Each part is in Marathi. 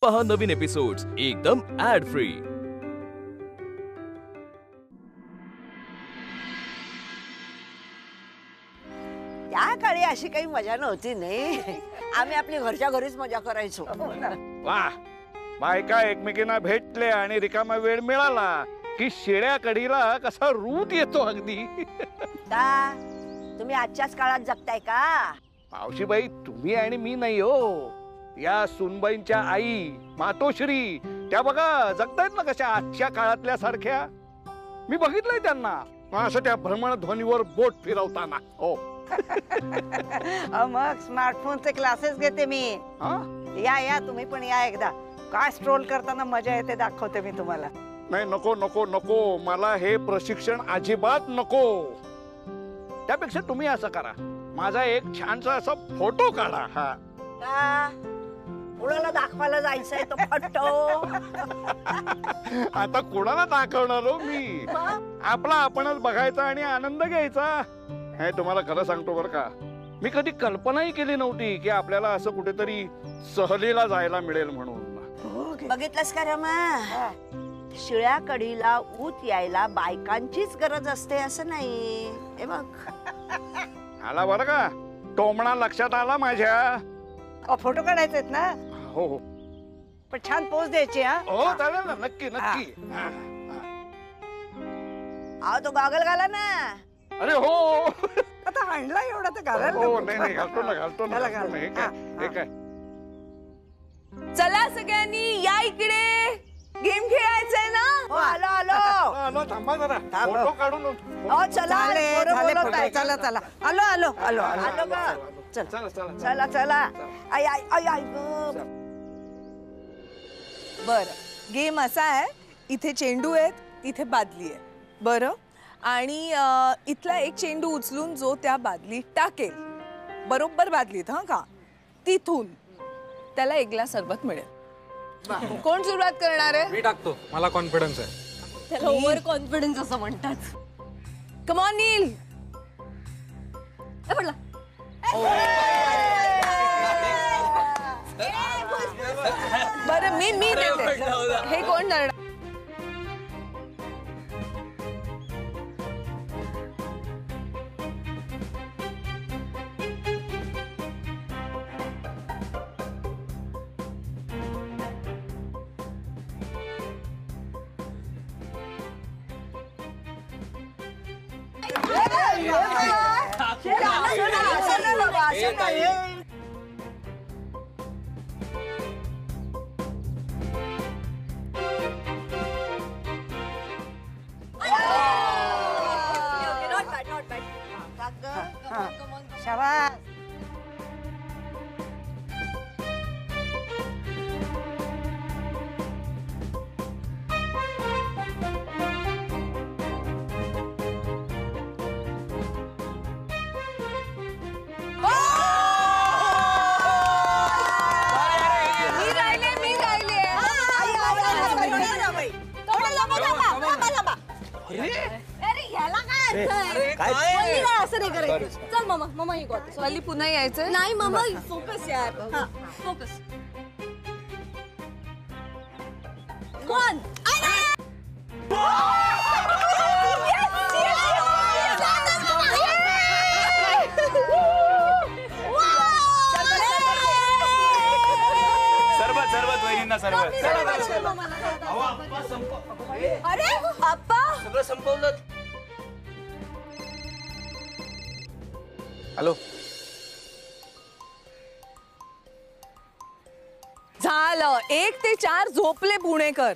पहा नवीन एपिसोड्स एकदम ऍड फ्री। त्या काळी अशी काही मजा नव्हती नाही। आम्ही आपली घरच्या घरीच मजा करायचो। वाह, बायका एकमेकींना भेटले आणि रिकामा वेळ मिळाला की शेळ्या कढीला कसा रूट येतो अगदी। का तुम्ही आजच्याच काळात जगताय का? मावशीबाई, तुम्ही आणि मी नाही हो, या सुनबाईंच्या आई मातोश्री त्या बघा जगतायत ना कशा आजच्या काळातल्या सारख्या। मी बघितलंय त्यांना असं त्या भ्रमणध्वनीवर बोट फिरवताना। हो मग स्मार्टफोनचे क्लासेस घेते मी। या या तुम्ही पण या एकदा। काय स्ट्रोल करताना मजा येते दाखवते मी तुम्हाला। नाही, नको नको नको, मला हे प्रशिक्षण अजिबात नको। त्यापेक्षा तुम्ही असं करा, माझा एक छानसा असा फोटो काढा। हा कोणाला दाखवायला जायचंय तो फोटो? आता कोणाला दाखवणार हो मी? आपला आपणच बघायचा आणि आनंद घ्यायचा। हे तुम्हाला खरं सांगतो बरं का, मी कधी कल्पनाही केली नव्हती की आपल्याला असं कुठेतरी सहलीला जायला मिळेल म्हणून। बघितलंस का रमा, शिळ्या कढीला ऊत यायला बायकांचीच गरज असते असं नाही। हे बघ आला बरं का टोमणा लक्षात आला माझ्या। फोटो काढायचे ना? हो हो, पण छान पोज द्यायची। हो चालेल ना, नक्की नक्की। तो गॉगल घाला ना। अरे हो, आता आणला एवढा तर घालायला। हो नाही नाही, घालतो ना घालतो ना। हे काय चला सगळ्यांनी या इकडे, गेम खेळायचंय ना? हो आलो आलो आलो, थांबा जरा फोटो काढून। चला चला चला आलो आलो आलो आलो का? चला चला चला चला। आई आई आई आई बरं, गेम असा आहे, इथे चेंडू आहेत, इथे बादली आहे, बरं? आणि इथला एक चेंडू उचलून जो त्या बादलीत टाकेल, बरोबर बादलीत हा का, तिथून त्याला एक ग्लास सरबत मिळेल। कोण सुरुवात करणार आहे? मी टाकतो, मला कॉन्फिडन्स आहे। त्याला ओव्हर कॉन्फिडन्स असं म्हणतात। कम ऑन नील। पडला। बरं मी देते, हे कोण करणार? शाबास। चल मामा, मामा ही गोट वाली पुन्हा यायचं नाही मामा, फोकस यार, फोकस। कोण? सरबत सरबत वहिनींना सरबत। अरे आप्पा, सगळं संपवलं। हॅलो, झालं 1 ते 4 झोपले पुणेकर।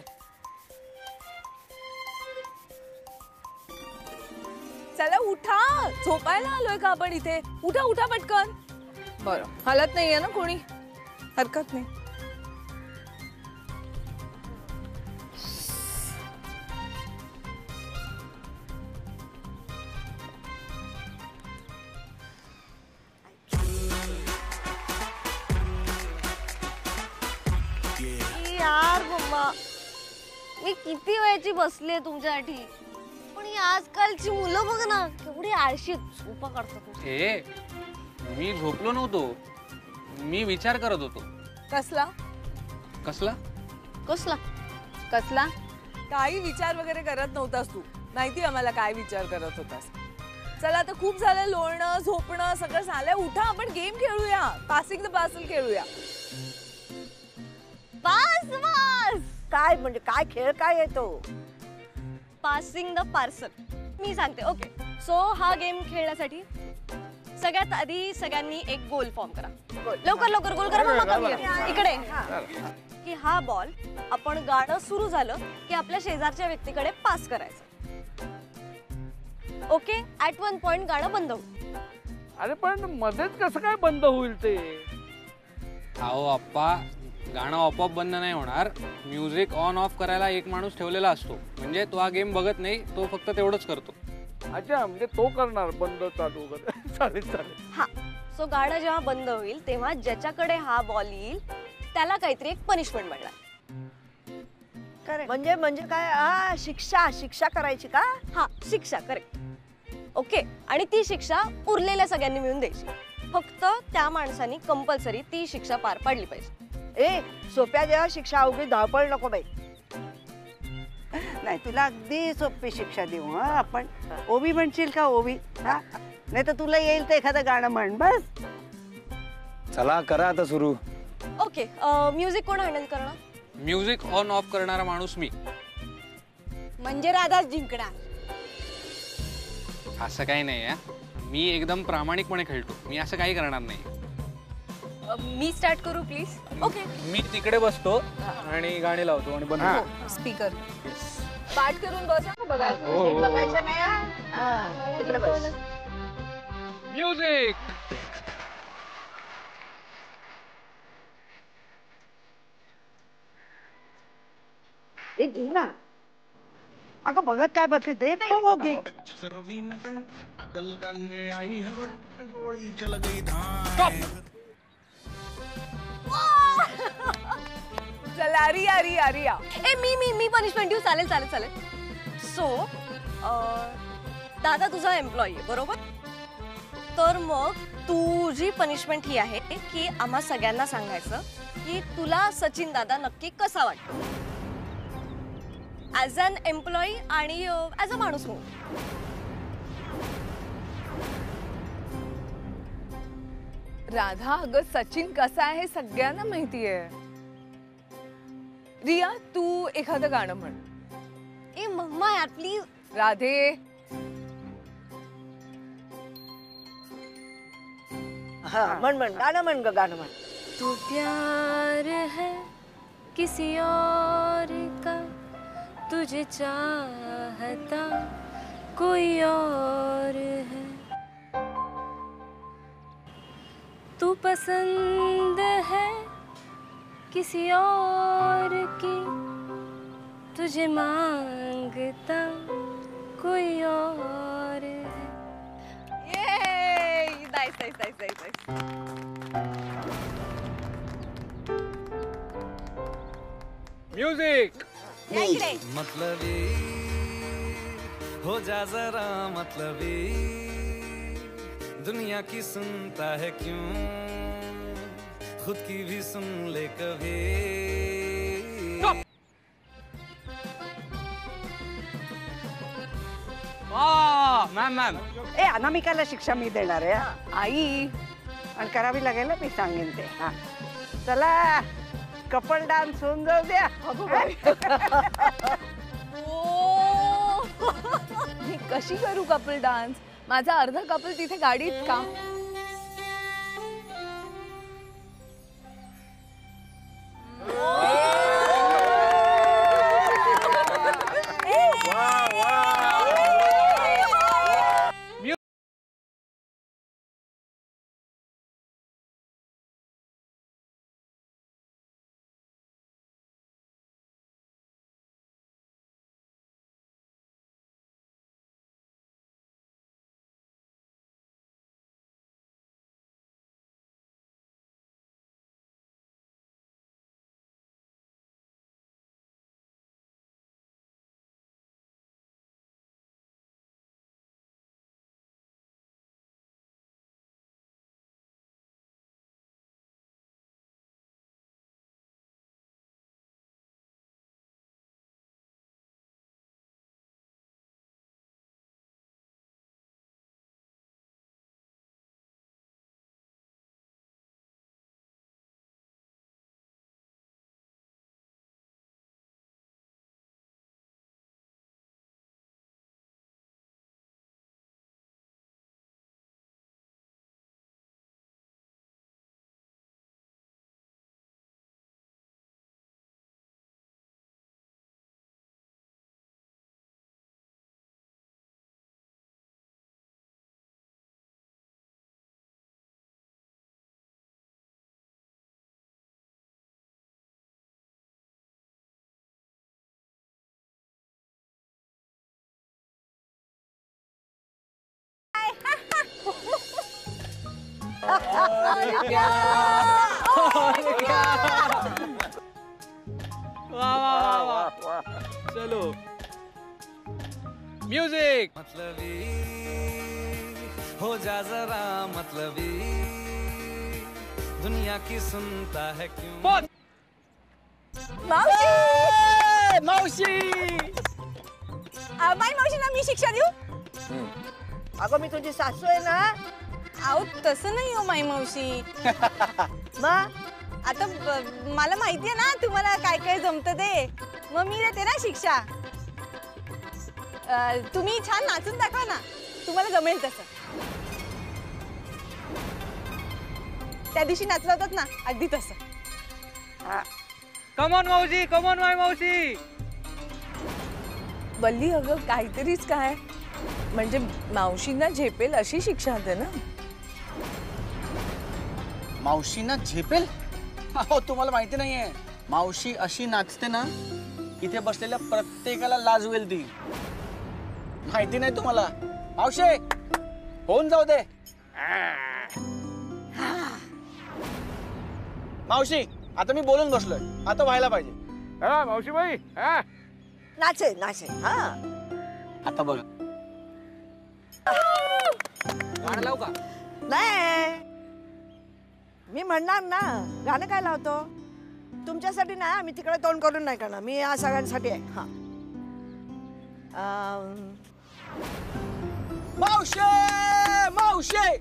चला उठा, झोपायला आलोय का आपण इथे? उठा उठा पटकन। बरं, हलत नाहीये ना कोणी? हरकत नाही। यार मम्मा, मी किती वेळची बसले तुमच्यासाठी, पण ही आजकालची मुलं बघ ना केवढी आळशी झोपा काढतात। मी झोपलो नव्हतो, मी विचार करत होतो। कसला? कसला? कसला? कसला? काही विचार वगैरे करत नव्हतास तू. माहिती आम्हाला काय विचार करत होतास. चला आता खूप झालं लोळणं झोपणं सगळं झालंय. उठा आपण गेम खेळूया. पासिंग द पार्सल खेळूया. Pass pass. काय म्हणजे काय खेळ काय येतो? Passing the parcel. मी सांगते. ओके, सो हा गेम खेळण्यासाठी सगळ्यात आधी सगळ्यांनी एक गोल फॉर्म करा. लवकर लवकर गोल करा. Mama come here. इकडे की हा बॉल आपण गाणं सुरू झालं की आपल्या शेजारच्या व्यक्तीकडे पास करायचं. ओके, ऍट वन पॉइंट गाणं बंद होईल. अरे पण मध्येच कसं काय बंद होईल ते? अहो अप्पा, गाणं आपोआप बंद नाही होणार. म्युझिक ऑन ऑफ करायला एक माणूस ठेवलेला असतो. म्हणजे तो हा गेम बघत नाही, तो फक्त तेवढंच करतो. अच्छा, म्हणजे तो करणार बंद चालू वगैरे. चालेल चालेल. हा, सो गाणं जेव्हा बंद होईल तेव्हा ज्याच्याकडे हा बॉल येईल त्याला काहीतरी एक पनिशमेंट मिळणार. म्हणजे म्हणजे काय? शिक्षा शिक्षा करायची का? हा, शिक्षा. करेक्ट. ओके, आणि ती शिक्षा उरलेल्या सगळ्यांनी मिळून द्यायची. फक्त त्या माणसाने कंपल्सरी ती शिक्षा पार पाडली पाहिजे. ए, सोप्या जेव्हा शिक्षा अवघी धावपळ नको बाई. नाही तुला अगदी सोपी शिक्षा देऊ. हा आपण ओवी म्हणशील का? ओवी. हा नाही तर तुला येईल तर एखादं गाणं म्हण बस. चला करा आता सुरू. ओके, म्युझिक कोण हँडल करणार? म्युझिक ऑन ऑफ करणारा माणूस मी. म्हणजे राधा जिंकणार. असं काही नाही आहे. मी एकदम प्रामाणिकपणे खेळतो. मी असं काही करणार नाही. मी स्टार्ट करू प्लीज? ओके. मी तिकडे बसतो आणि गाणी लावतो आणि बनवतो. स्पीकर पाठ करून बसा बघा. बघायचं नाही हा. तिकडे बस. म्युझिक. ए घे ना. अगं बघत काय बसते ते हो घे. चला आरिया आरिया आरिया. ए, मी पनिशमेंट देऊ? चालेल चालेल चालेल. सो दादा तुझा एम्प्लॉई आहे बरोबर? तर मग तुझी पनिशमेंट ही आहे की आम्हा सगळ्यांना सांगायचं की तुला सचिन दादा नक्की कसा वाटतो, ॲज अन एम्प्लॉई आणि ॲज अ माणूस म्हणून. राधा, अगं सचिन कसा आहे हे सगळ्यांना माहितीये. रिया तू एखादं गाणं म्हण. ए मम्मा यार प्लीज. राधे. हा म्हण म्हण गाणं म्हण ग गाणं म्हण. तू प्यार है किसी और का, तुझे चाहता कोई और है, तू पसंद है किसी और की, तुझे मांगता कोई और है. ये nice nice nice nice. Music. मतलबी हो जा जरा मतलबी, दुनिया की सुनता है क्यों, खुद की भी सुन ले कभी. Ma'am ma'am. ए अनामिकाला शिक्षा मी देणार आहे. आई आणि करावी लागेल ना, मी सांगेन ते. हा चला कपल डान्स होऊन जाऊ द्या. मी कशी करू कपल डान्स? माझा अर्धा कपल तिथे गाडीत का? चलो म्यूजिक. मतलबी हो जा जरा मतलबी दुनिया की सुनता है क्यों. मावशी बाई मावशींना मी शिक्षा देऊ. अगं मी तुझी सासू आहे ना. अहो तसं नाही हो माई मावशी. मग आता मला माहितीये ना तुम्हाला काय काय जमतं ते. मग मी देते ना शिक्षा. तुम्ही छान नाचून दाखवा ना. तुम्हाला जमेल तसं. त्या दिवशी नाचला होतात ना अगदी तसं. कमॉन मावशी, कमॉन माय मावशी. बल्ली अगं काहीतरीच काय म्हणजे मावशींना झेपेल अशी शिक्षा दे ना. मावशींना झेपेल? हो तुम्हाला माहिती नाहीये मावशी अशी नाचते ना इथे बसलेल्या प्रत्येकाला लाजवेल ती. माहिती नाही तुम्हाला? मावशी होऊन जाऊ दे. मावशी आता मी बोलून बसलोय आता व्हायला पाहिजे. मावशीबाई नाचे नाचे. हा आता बघा गाणं लावू का? नाही मी म्हणणार ना. गाणं काय लावतो तुमच्यासाठी नाही. आम्ही तिकडे तोंड करून नाही करणार. मी या सगळ्यांसाठी आहे. हा मावशी मावशी.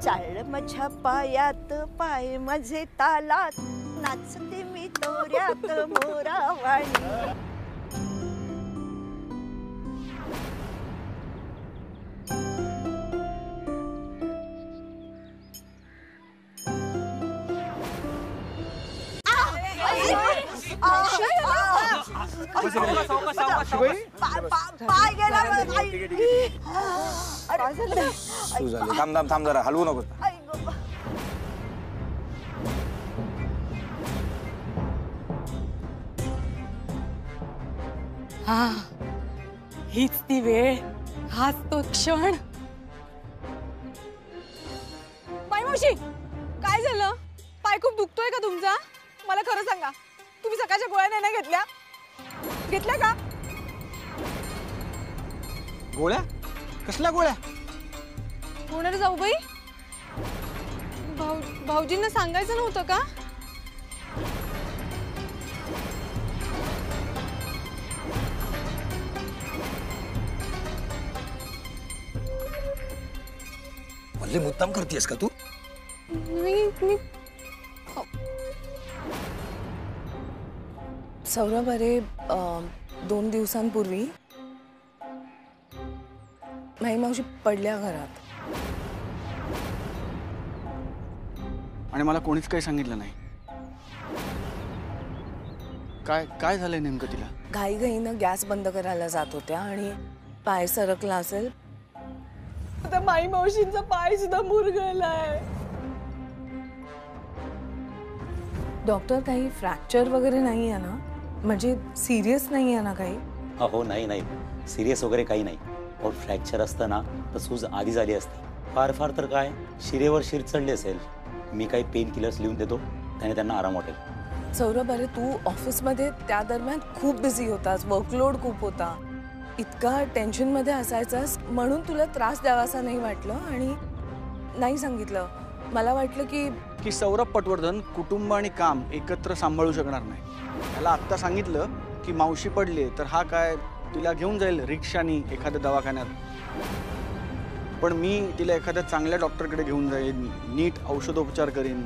चाळ माझ्या पायात पाय माझे तालात नाचते मी तोऱ्यात मोरावाणी. पाय गेला. थांब थांब थांब जरा हलवू नको. हा हीच ती वेळ. हाच तो क्षण. बाई मावशी काय झालं? पाय खूप दुखतोय का तुमचा? मला खरं सांगा. तुम्ही सकाळच्या गोळ्या नाही ना घेतल्या? घेतल्या का? गोळ्या? कसल्या गोळ्या? होणार जाऊ बाई. भाऊजींना सांगायचं नव्हतं का? मल्ली मुद्दाम करतेस का तू? नाही मी सौरभ अरे 2 दिवसांपूर्वी माई मावशी पडल्या घरात. आणि मला कोणीच काही सांगितलं नाही. काय काय झालंय नेमकं तिला? घाईघाईनं गॅस बंद करायला जात होत्या आणि पाय सरकला असेल. आता माई मावशींचा पाय सुद्धा मुरगळलाय. डॉक्टर काही फ्रॅक्चर वगैरे नाही आहे ना? म्हणजे सिरियस नाही आहे ना काही? हो नाही नाही सिरियस वगैरे काही नाही. और फ्रॅक्चर असतं ना तर सूज आधी झाली असते. फार फार तर काय शिरेवर शिर चढली असेल. मी काही पेन किलर्स लिहून देतो त्याने त्यांना आराम वाटेल. सौरभ अरे तू ऑफिसमध्ये त्या दरम्यान खूप बिझी होतास. वर्कलोड खूप होता. इतका टेन्शनमध्ये असायचास म्हणून तुला त्रास द्यावासा नाही वाटलं आणि नाही सांगितलं. मला वाटलं की सौरभ पटवर्धन कुटुंब आणि काम एकत्र सांभाळू शकणार नाही. त्याला आत्ता सांगितलं की मावशी पडली तर हा काय तिला घेऊन जाईल रिक्षानी एखाद्या दवाखान्यात. पण मी तिला एखाद्या चांगल्या डॉक्टरकडे घेऊन जाईन. नीट औषधोपचार करीन.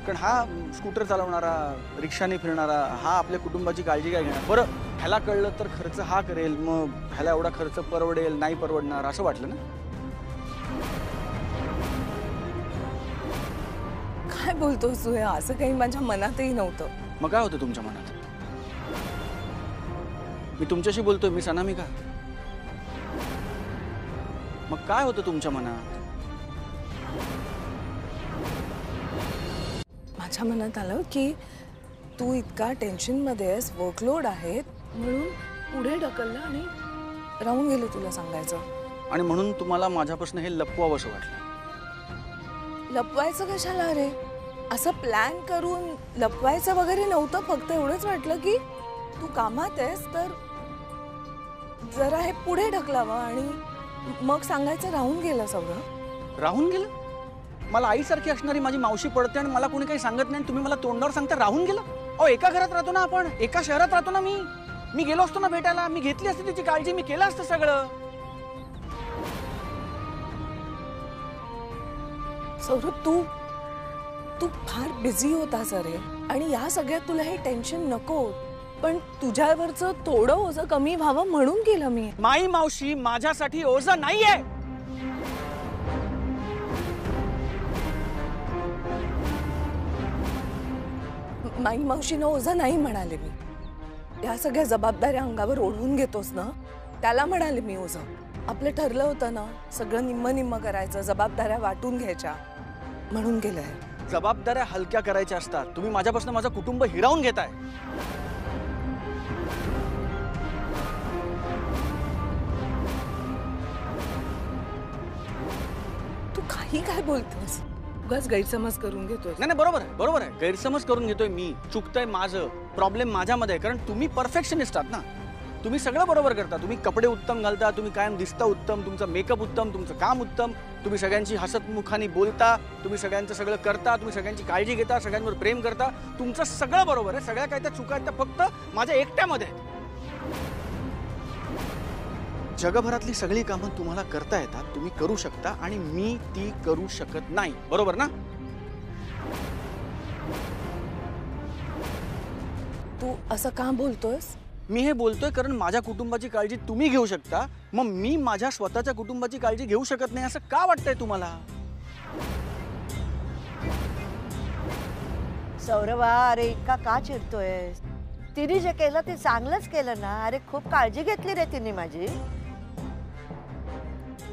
कारण हा स्कूटर चालवणारा रिक्षाने फिरणारा हा आपल्या कुटुंबाची काळजी काय घेणार? बरं ह्याला कळलं तर खर्च हा करेल. मग ह्याला एवढा खर्च परवडेल नाही परवडणार असं वाटलं ना. काय बोलतोस तू? असं काही माझ्या मनातही नव्हतं. मग काय होतं तुमच्या मनात? मी तुमच्याशी बोलतोय. मी सनामी का? मग काय होतं तुमच्या मनात? माझ्या मनात आलं की तू इतका टेन्शनमध्ये आहेस. वर्कलोड आहेत म्हणून पुढे ढकललं आणि राहून गेलं तुला सांगायचं. आणि म्हणून तुम्हाला माझ्यापासून हे लपवावं असं वाटलं. लपवायचं कशाला रे? असं प्लॅन करून लपवायचं वगैरे नव्हतं. फक्त एवढंच वाटलं की तू कामात आहेस तर जरा हे पुढे ढकलावं आणि मग सांगायचं राहून गेलं सगळं. राहून गेलं? मला आईसारखी असणारी माझी मावशी पडते आणि मला कोणी काही सांगत नाही. तुम्ही मला तोंडावर सांगता राहून गेलं? अहो, एका घरात राहतो ना आपण, एका शहरात राहतो ना. मी गेलो असतो ना भेटायला, मी घेतली असती तिची काळजी, मी केलं असतं सगळं. सौरभ, तू फार बिझी होतास रे, आणि या सगळ्यात तुला हे टेन्शन नको. पण तुझ्यावरचं थोडं ओझं कमी व्हावं म्हणून केलं मी. माई मावशी माझ्यासाठी ओझं नाहीये. माई मावशीनं ओझं नाही म्हणाले मी. या सगळ्या जबाबदाऱ्या अंगावर ओढवून घेतोस ना, त्याला म्हणाले मी ओझं. आपलं ठरलं होतं ना सगळं निम्म निम्म करायचं, जबाबदाऱ्या वाटून घ्यायच्या, म्हणून केलंय. जबाबदाऱ्या हलक्या करायच्या असतात. तुम्ही माझ्यापासून माझं कुटुंब हिरावून घेताय. तू काही काय बोलतोस? उगाच गैरसमज करून घेतोय. नाही, बरोबर आहे. गैरसमज करून घेतोय मी. चुकतंय माझं. प्रॉब्लेम माझ्यामध्ये आहे. कारण तुम्ही परफेक्शनिस्ट आहात ना. तुम्ही सगळं बरोबर करता. तुम्ही कपडे उत्तम घालता, तुम्ही कायम दिसता उत्तम, तुमचं मेकअप उत्तम, तुमचं काम उत्तम, तुम्ही सगळ्यांची हसतमुखाने बोलता, तुम्ही सगळ्यांचं सगळं करता, तुम्ही सगळ्यांची काळजी घेता, सगळ्यांवर प्रेम करता. तुमचं सगळं बरोबर आहे. सगळ्या काय त्या चुका आहेत त्या फक्त माझ्या एकट्यामध्ये आहेत. जगभरातली सगळी कामं तुम्हाला करता येतात, तुम्ही करू शकता, आणि मी ती करू शकत नाही. बरोबर ना? तू असं का बोलतोयस? मी हे बोलतोय कारण माझ्या कुटुंबाची काळजी तुम्ही घेऊ शकता, मग मी माझ्या स्वतःच्या कुटुंबाची काळजी घेऊ शकत नाही असं का वाटतंय तुम्हाला? सौरभा, अरे इतका का चिडतोय? तिने जे केलं ते चांगलंच केलं ना. अरे खूप काळजी घेतली रे तिने माझी.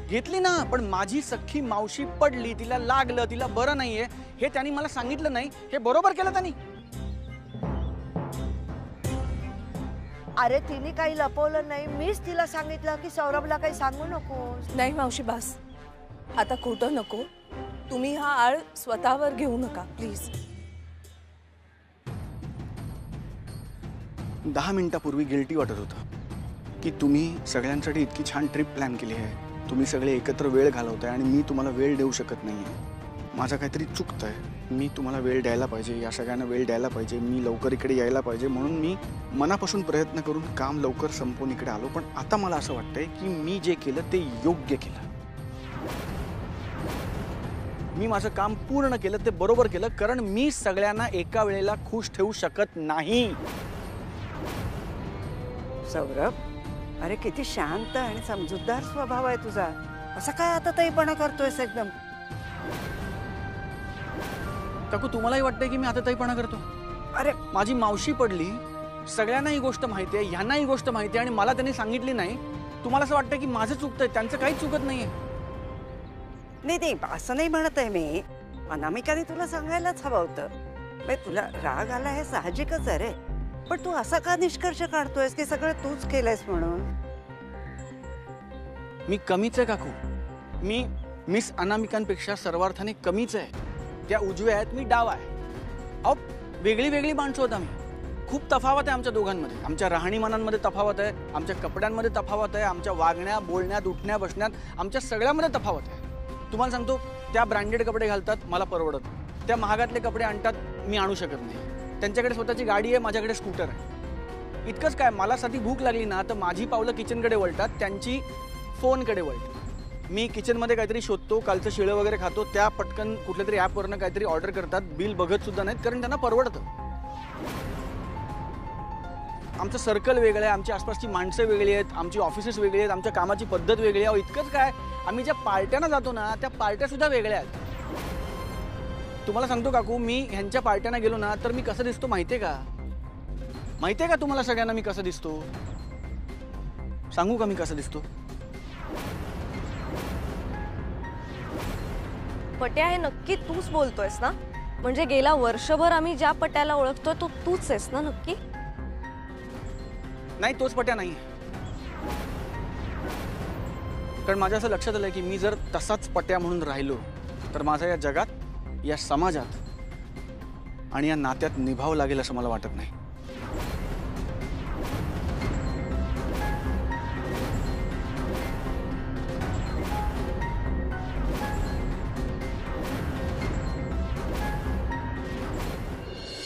घेतली ना, पण माझी सख्खी मावशी पडली, तिला लागलं, तिला बरं नाहीये हे त्यांनी मला सांगितलं नाही. हे बरोबर केलं त्यांनी. अरे तिने काही लपवलं नाही. मीच तिला सांगितलं की सौरभला काही सांगू नको. नाही मावशी, बस आता खोटं नको. तुम्ही हा आळ स्वतःवर घेऊ नका प्लीज. 10 मिनिटापूर्वी गिल्टी वाटत होतं की तुम्ही सगळ्यांसाठी इतकी छान ट्रिप प्लॅन केली आहे, तुम्ही सगळे एकत्र वेळ घालवताय आणि मी तुम्हाला वेळ देऊ शकत नाहीये. माझं काहीतरी चुकतंय. मी तुम्हाला वेळ द्यायला पाहिजे, या सगळ्यांना वेळ द्यायला पाहिजे, मी लवकर इकडे यायला पाहिजे, म्हणून मी मनापासून प्रयत्न करून काम लवकर संपवून इकडे आलो. पण आता मला असं वाटतंय की मी जे केलं ते योग्य केलं. मी माझं काम पूर्ण केलं, ते बरोबर केलं, कारण मी सगळ्यांना एका वेळेला खुश ठेवू शकत नाही. सौरभ, अरे किती शांत आणि समजूतदार स्वभाव आहे तुझा. असं काय आता ताईपणा करतोयस एकदम? काकू, तुम्हालाही वाटतंय की मी आता ताईपणा करतो? अरे माझी मावशी पडली, सगळ्यांना ही गोष्ट माहिती आहे, ह्यांना ही गोष्ट माहिती आहे, आणि मला त्यांनी सांगितली नाही. तुम्हाला असं वाटतं की माझं चुकतंय? त्यांचं काहीच चुकत नाहीये. नाही, असं नाही म्हणत आहे मी. अनामिकाने तुला सांगायलाच हवं होतं. तुला राग आला हे साहजिकच आहे रे, पण तू असा का निष्कर्ष काढतोयस की सगळं तूच केलंयस म्हणून? मी कमीच आहे काकू. मी मिस अनामिकांपेक्षा सर्वार्थाने कमीच आहे. त्या उजव्या आहेत, मी डावा आहे. अहो, वेगळी वेगळी माणसं होत आम्ही. खूप तफावत आहे आमच्या दोघांमध्ये. आमच्या राहणीमानांमध्ये तफावत आहे, आमच्या कपड्यांमध्ये तफावत आहे, आमच्या वागण्या बोलण्यात उठण्या बसण्यात आमच्या सगळ्यामध्ये तफावत आहे. तुम्हाला सांगतो, त्या ब्रँडेड कपडे घालतात, मला परवडत. त्या महागातले कपडे आणतात, मी आणू शकत नाही. त्यांच्याकडे स्वतःची गाडी आहे, माझ्याकडे स्कूटर आहे. इतकंच काय, मला साठी भूक लागली ना तर माझी पावलं किचनकडे वळतात, त्यांची फोनकडे वळतात. मी किचनमध्ये काहीतरी शोधतो, कालचं शिळं वगैरे खातो, त्या पटकन कुठल्या तरी ॲपवरनं काहीतरी ऑर्डर करतात, बिल बघत सुद्धा नाहीत, कारण त्यांना परवडतं. आमचं सर्कल वेगळं आहे, आमच्या आसपासची माणसं वेगळी आहेत, आमची ऑफिसेस वेगळी आहेत, आमच्या कामाची पद्धत वेगळी आहे. इतकंच काय, आम्ही ज्या पार्ट्यांना जातो ना त्या पार्ट्या सुद्धा वेगळ्या आहेत. तुम्हाला सांगतो काकू, मी ह्यांच्या पार्ट्यांना गेलो ना तर मी कसं दिसतो माहितीये का? माहितीये का तुम्हाला सगळ्यांना मी कसं दिसतो? सांगू का मी कसं दिसतो? पट्या, हे नक्की तूच बोलतोयस ना? म्हणजे गेला वर्षभर आम्ही ज्या पट्याला ओळखतोय तो तूच आहेस ना नक्की? नाही, तोच पट्या नाही. कारण माझ्या असं लक्षात आलं की मी जर तसाच पट्या म्हणून राहिलो तर माझा या जगात या समाजात आणि या नात्यात निभावं लागेल असं मला वाटत नाही.